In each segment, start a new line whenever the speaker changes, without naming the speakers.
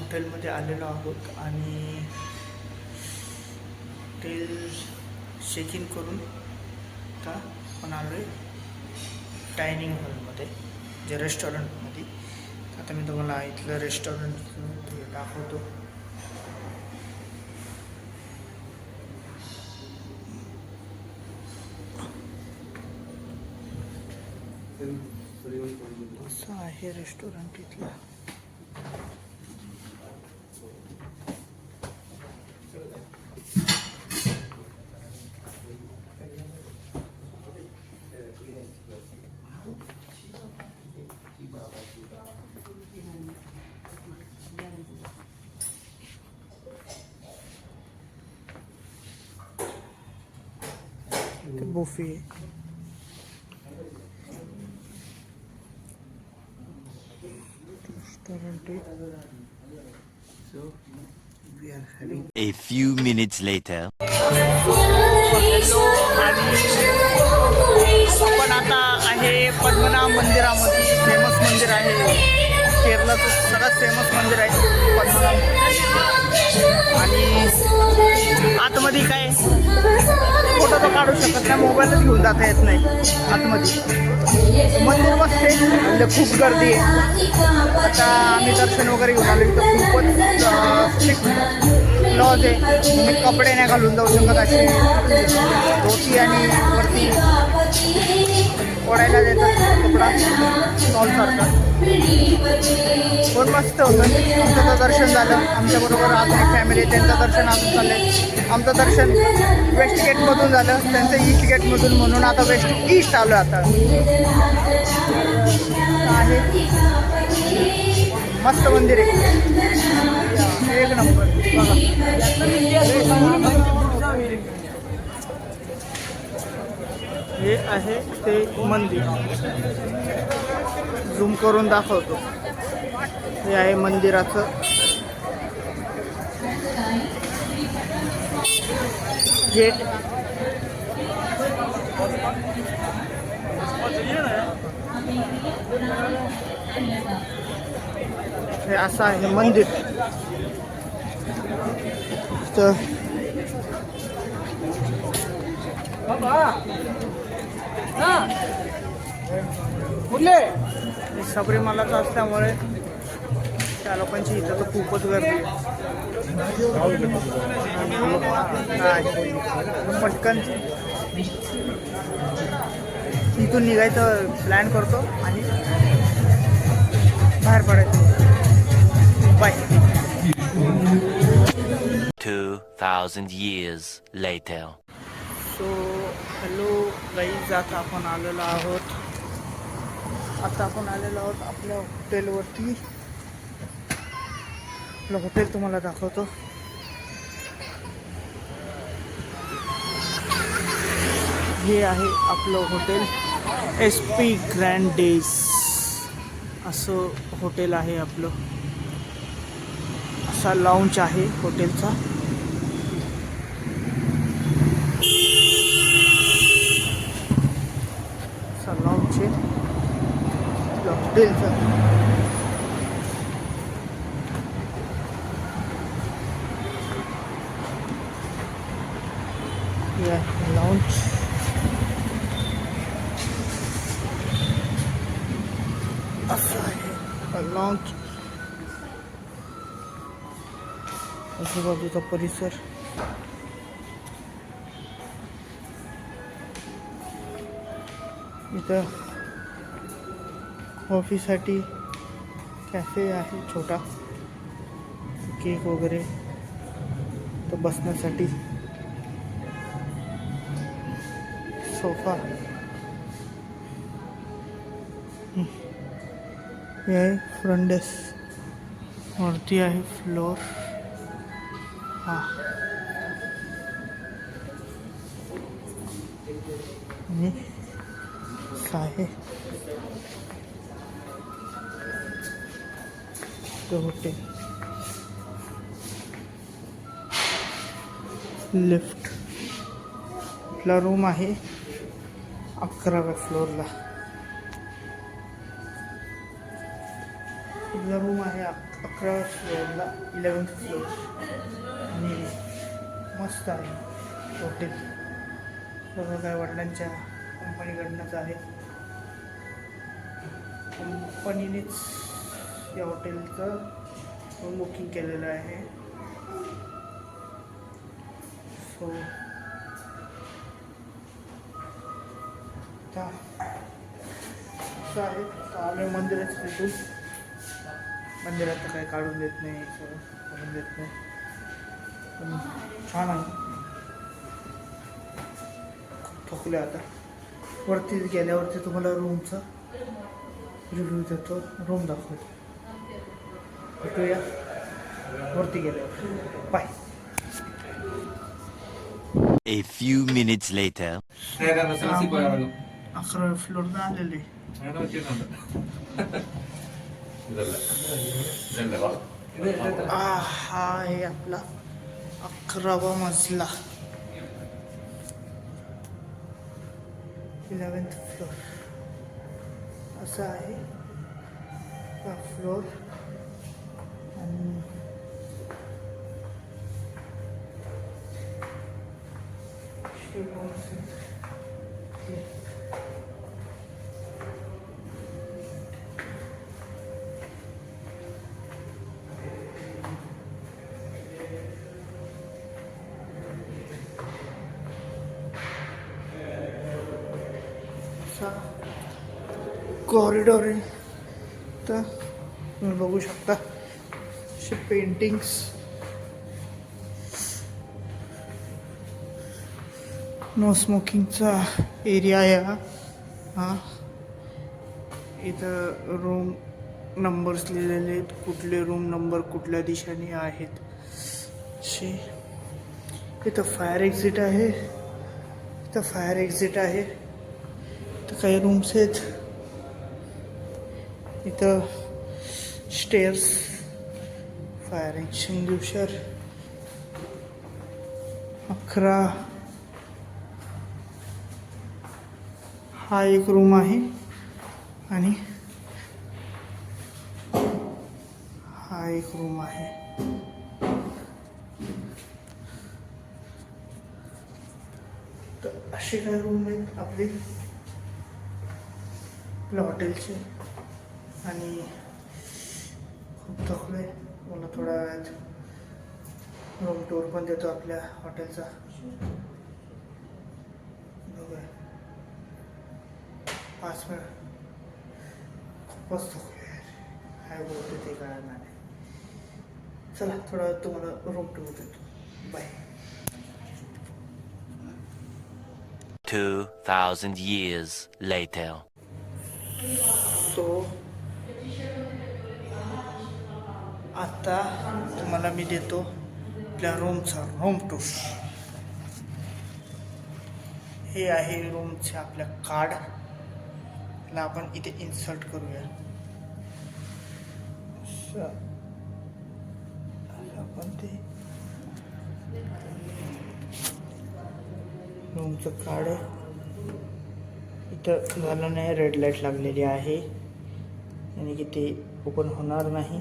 हॉटेलमध्ये आलेलो आहोत आणि हॉटेल चेक इन करून आता आपण आलो आहे डायनिंग हॉलमध्ये, जे रेस्टॉरंटमध्ये. आता मी तुम्हाला इथलं रेस्टॉरंट दाखवतो. असं आहे रेस्टॉरंट इथलं. Buffet restaurant. So we are having
A few minutes later.
आपण आता आहे पद्मनाभ मंदिरामध्ये. फेमस मंदिर आहे, केरळाचं सगळ्यात फेमस मंदिर आहे पद्मनाभ. आणि आतमध्ये काय फोटो तर काढू शकत नाही, मोबाईलच घेऊन जाता येत नाही आतमध्ये. मंदिर मस्त आहे, म्हणजे खूप गर्दी आहे. आता आम्ही दर्शन वगैरे घेऊन आलो. इथं खूपच स्ट्रिक्ट लॉज आहे. तुम्ही कपडे नाही घालून जाऊ शकत, असे धोती आणि वरती ओढायला देतात कपडा स्टॉलसारखा. पण मस्त होतं. आमचं तर दर्शन झालं. आमच्याबरोबर अजून एक फॅमिली, त्यांचं दर्शन अजून चाललं आहे. आमचं दर्शन वेस्ट गेटमधून झालं, त्यांचं ईस्ट गेटमधून, म्हणून आता वेस्ट ईस्ट आलो. आता आहे मस्त मंदिर आहे, एक नंबर. हे आहे ते मंदिर, झूम करून दाखवतो. हे आहे मंदिराचं गेट. हे असं आहे मंदिर. तर सबरीमालाचं असल्यामुळे त्या लोकांची इथं तर खूपच गर्दी आहे. पटकन इथून निघायचं प्लॅन करतो आणि बाहेर पडायचं. Bye.
2000 years later.
So hello guys, आता आपण आलेलो आहोत आपल्या हॉटेलवरती. आपलं हॉटेल तुम्हाला दाखवतो. हे आहे आपलं हॉटेल, SP ग्रँड डेज असं हॉटेल आहे आपलं. असा लाऊंज आहे हॉटेलचा. असा लाऊंज आहे हॉटेलचा. लाऊंज असं आहे लाऊंज. आजूबाजूचा परिसर. इथं ऑफिससाठी कॅफे आहे छोटा, केक वगैरे. तर बसण्यासाठी सोफा. हे आहे फ्रंट डेस्क, वरती आहे फ्लोर. हां, आणि आहे तो हॉटेल. लिफ्ट. आपला रूम आहे 11व्या फ्लोअरला. तुझा रूम आहे 11 फ्लोअरला, 11th फ्लोअर. आणि मस्त आहे हॉटेल. सर्व काय वडिलांच्या कंपनीकडनंच आहे. कंपनीनेच या हॉटेलचं बुकिंग केलेलं आहे. सो आता असं आहे. आम्ही मंदिरात तिथून मंदिरात तर काही काढून देत नाही, सगळं काढून देत नाही, पण छान आहे. खूप थकले आता. वरती गेल्यावरती तुम्हाला रूमचा रिव्ह्यू देतो, रूम दाखवतो. भेटूया वरती गेल्यावर. Bye.
A few minutes later.
11 फ्लोअरला आलेले. हा आहे आपला 11वा मजला, 11th फ्लोअर. असं आहे हा फ्लोअर. आणि कॉरिडॉर आहे. तर तुम्ही बघू शकता असे पेंटिंग्स. नो स्मोकिंगचा एरिया आहे हा. इथं रूम नंबर्स लिहिलेले आहेत, कुठले रूम नंबर कुठल्या दिशेने आहेत असे. इथं फायर एक्झिट आहे, इथं फायर एक्झिट आहे. इथं काही रूम्स आहेत. इथं स्टेअर्स, फायर एक्सटिंग्विशर. 11 हा एक रूम आहे आणि हा एक रूम आहे. तर असे काय रूम आहेत आपल्या हॉटेलचे. आणि खूप थकले. मला थोड्या वेळात रूम टूर पण देतो आपल्या हॉटेलचा. बघा 5 मिनिट. खूपच थकले यार, काय बोलते ते कळणार नाही. चला थोडा वेळ तुम्हाला रूम टूर देतो. बाय.
2,000 years later.
सो आता तुम्हाला मी देतो आपल्या रूमचा रूम टूर. हे आहे रूमचे आपल्या कार्ड. ला आपण इथे इन्सर्ट करूया. आपण ते रूमचं कार्ड आहे. इथं झालं नाही, रेड लाईट लागलेली आहे आणि की ते ओपन होणार नाही.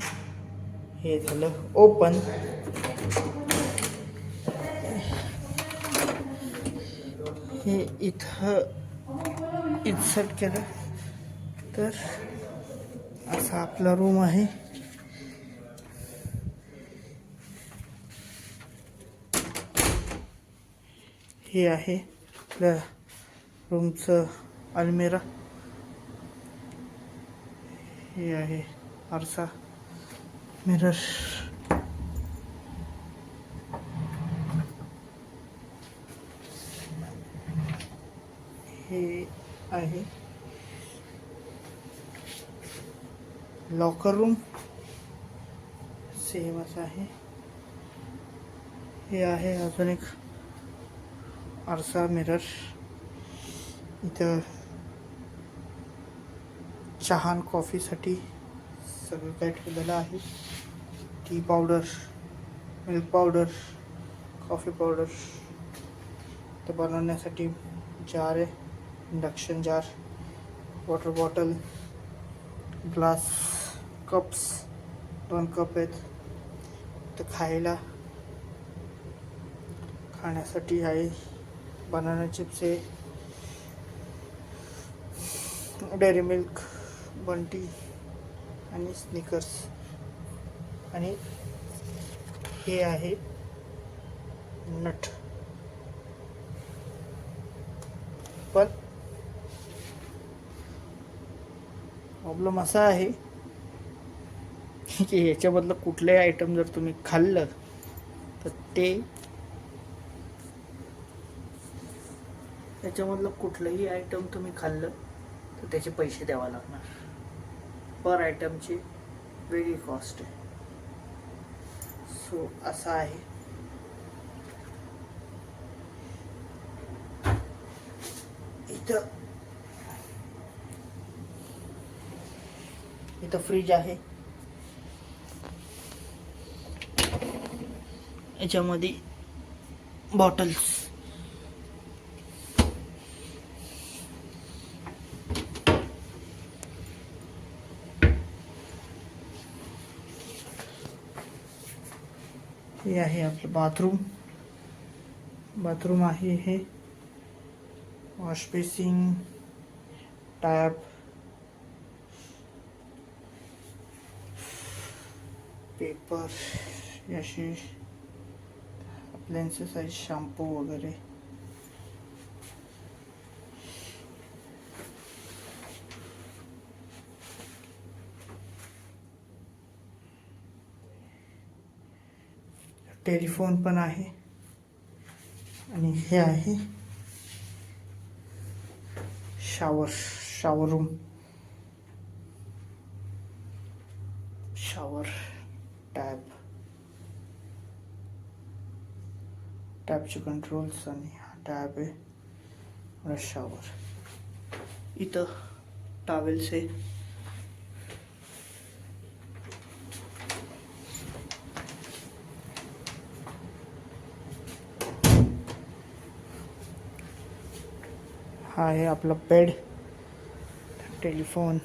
हे झालं ओपन. हे इथं इन्सर्ट केलं तर असा आपला रूम आहे. हे आहे आपल्या रूमचं अलमिरा. हे आहे आरसा, मिरर. हे आहे लॉकर रूम, सेम असं आहे. हे आहे अजून एक आरसा, मिरर. इथं चहा आणि कॉफीसाठी सगळं काही ठेवलेलं आहे. Tea powder, milk powder, coffee powder. तर बनवण्यासाठी जार आहे, induction jar, water bottle, glass, cups 2 cup आहेत. तर खाण्यासाठी आहे बनाना चिप्स आहे, डेअरी मिल्क, बंटी आणि स्निकर्स. आणि हे आहे नट. पण प्रॉब्लेम असा आहे की याच्यामधलं कुठलंही आयटम जर तुम्ही खाल्लं तर याच्यामधलं कुठलंही आयटम तुम्ही खाल्लं तर त्याचे पैसे द्यावा लागणार. पर आयटमची वेगळी कॉस्ट आहे. सो असं आहे. इथं फ्रीज आहे. याच्यामध्ये बॉटल्स, हे आहे आपलं बाथरूम आहे. हे वॉश बेसिंग, टॅप, पेपर, असे अप्लायन्सेस आहे, शॅम्पू वगैरे. टेलिफोन पण आहे. आणि हे आहे शॉवर रूम, शॉवर टॅपचे कंट्रोल्स आणि टॅप आहे. शॉवर, इथं टॉवेल्स आहे. हा आहे आपला बेड, टेलिफोन,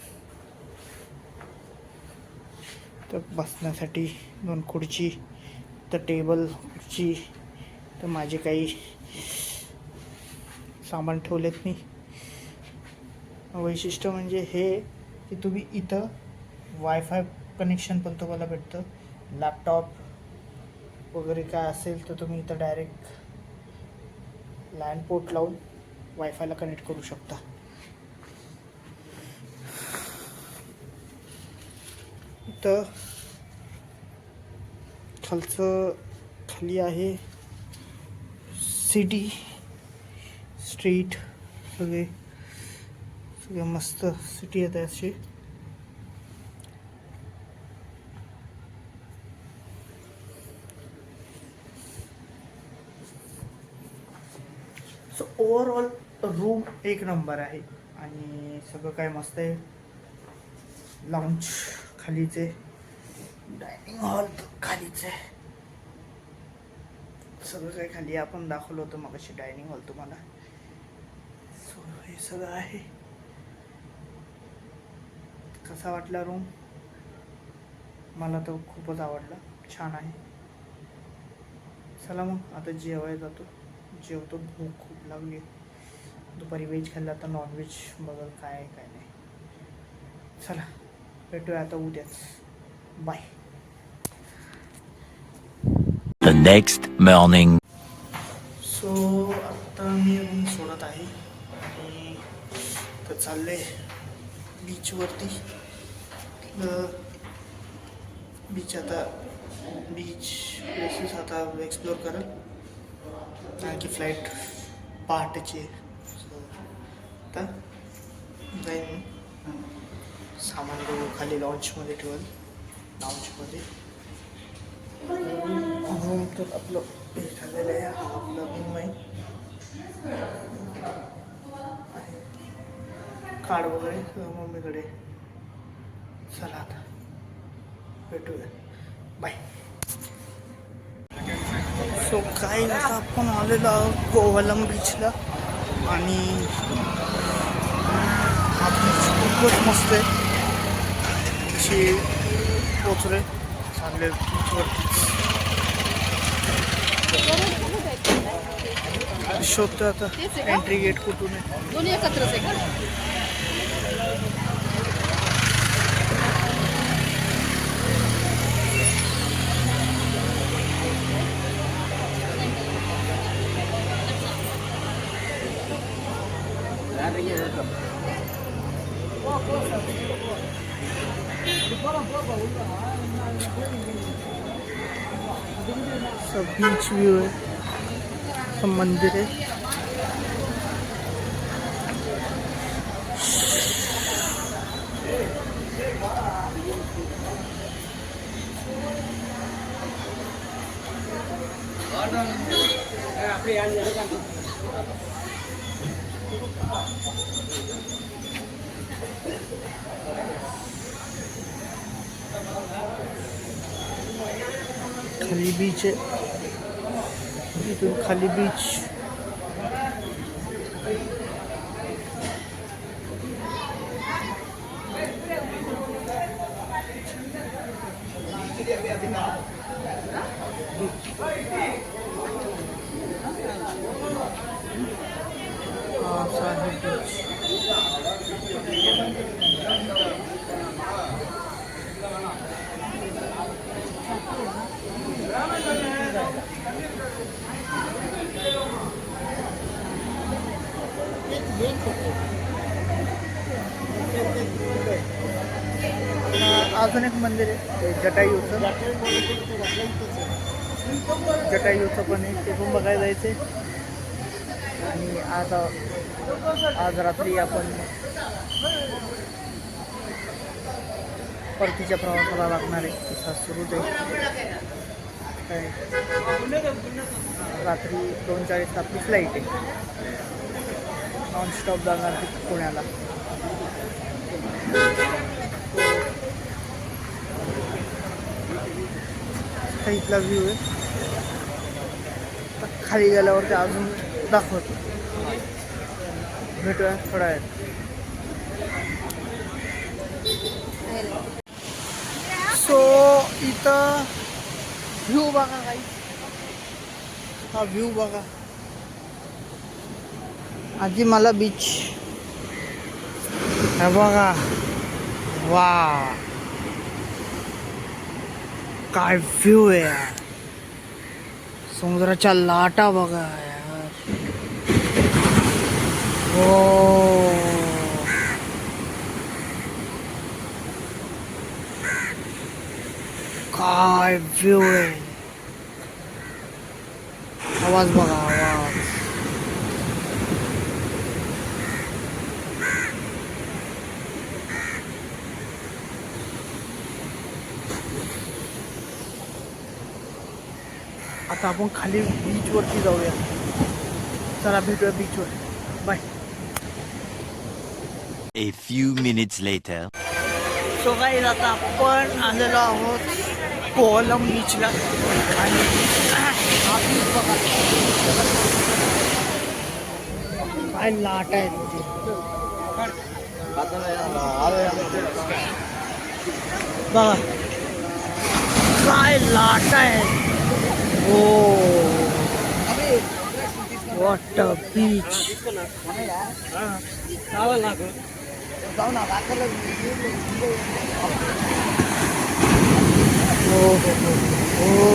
तर बसण्यासाठी 2 खुर्ची, तर टेबल, खुर्ची. तर माझे काही सामान ठेवलेत मी. वैशिष्ट्य म्हणजे हे की तुम्ही इथं वायफाय कनेक्शन पण तुम्हाला भेटतं. लॅपटॉप वगैरे काय असेल तर तुम्ही इथं डायरेक्ट लॅन पोर्ट लावून वायफायला कनेक्ट करू शकता. इथं खाली आहे सिटी, स्ट्रीट, सगळे मस्त सिटी येत आहे अशी. सो ओव्हरऑल रूम 1 नंबर आहे. आणि सगळं काय मस्त आहे. लाउंज खालीच आहे, डायनिंग हॉल खालीच आहे, सगळं काही खाली. आपण दाखवलं होतं मग अशी डायनिंग हॉल तुम्हाला. सो हे सगळं आहे. कसा वाटला रूम? मला तर खूपच आवडला, छान आहे. चला मग आता जेवायला जेवतो. भूक खूप लागली. दुपारी व्हेज खाल्ला, तर नॉनव्हेज बघा काय आहे काय नाही. चला भेटूया आता उद्याच. Bye.
The next morning.
So आता मी रूम सोडत आहे आणि तर चालले बीचवरती. बीच प्लेसेस आता एक्सप्लोर करेल. आणखी फ्लाईट पहाटेची आहे. आता जाईन, सामान खाली लॉन्चमध्ये ठेवेल. लॉन्चमध्ये रूम तर आपलं हे झालेलं आहे. हा आपला रूम आहे. कार्ड वगैरे मम्मीकडे. चला आता भेटूया. बाय. सो काय आता आपण आलेलो आहोत गोवालम बीचला. आणि हा बीच खूपच मस्त आहे. बीचशी पोचले, चालले बीचवरती. शोधतो आता एंट्री गेट कुठून आहे.
दोन्ही एकत्रच आहे का?
सब बीच व्यू है, सब मंदिर है. खाली बीच आहे, इथून खाली बीच. हा असा आहे बीच. अजून एक मंदिर आहे जटायूचं. जटायूचं पण आहे, ते पण बघायला जायचं. आणि आज रात्री आपण परतीच्या प्रवासाला लागणार आहे. तसा सुरूच आहे काय. रात्री 2:40 आपली फ्लाईट आहे, नॉनस्टॉप जाणार ती पुण्याला. इथला व्ह्यू आहे. खाली गेल्यावरती अजून दाखवतो. भेटूया थोड्या वेळात. सो इथं व्ह्यू बघा काही. हा व्ह्यू बघा. आजी मला बीच हे बघा. वा काय व्ह्यू आहे यार. समुद्राच्या लाटा बघा यार. हो काय व्ह्यू आहे. आवाज बघा आवाज. आता आपण खाली बीचवरती जाऊया. चला भेटूया बीचवर. Bye.
A few minutes later.
So guys आता आपण आलेलो आहोत कोलम बीचला. आणि हा बीच बघा काय लाट आहे तिथे. बघा काय लाट आहे. हो वॉट अ बीच. हो हो हो.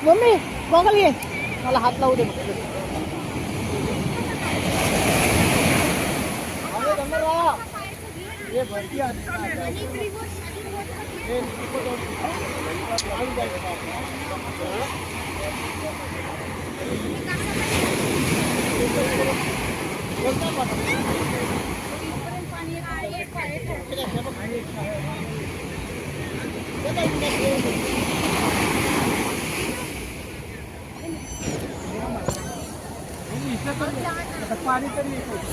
मम्मी बघा ये मला हात लावू दे.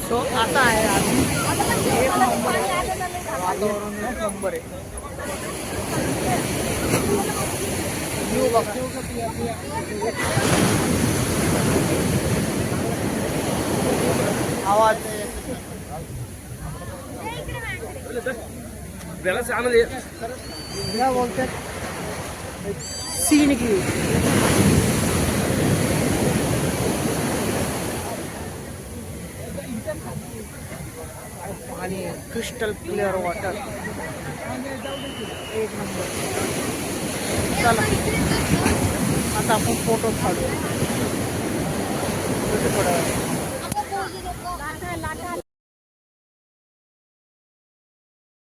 सो आता आहे आधी एक नंबर आहे. वातावरण एक नंबर आहे. व्ह्यू बघा. आवाज क्या बोलते सीन की पाणी क्रिस्टल क्लिअर वॉटर एक नंबर. चला आता आपण फोटो काढू.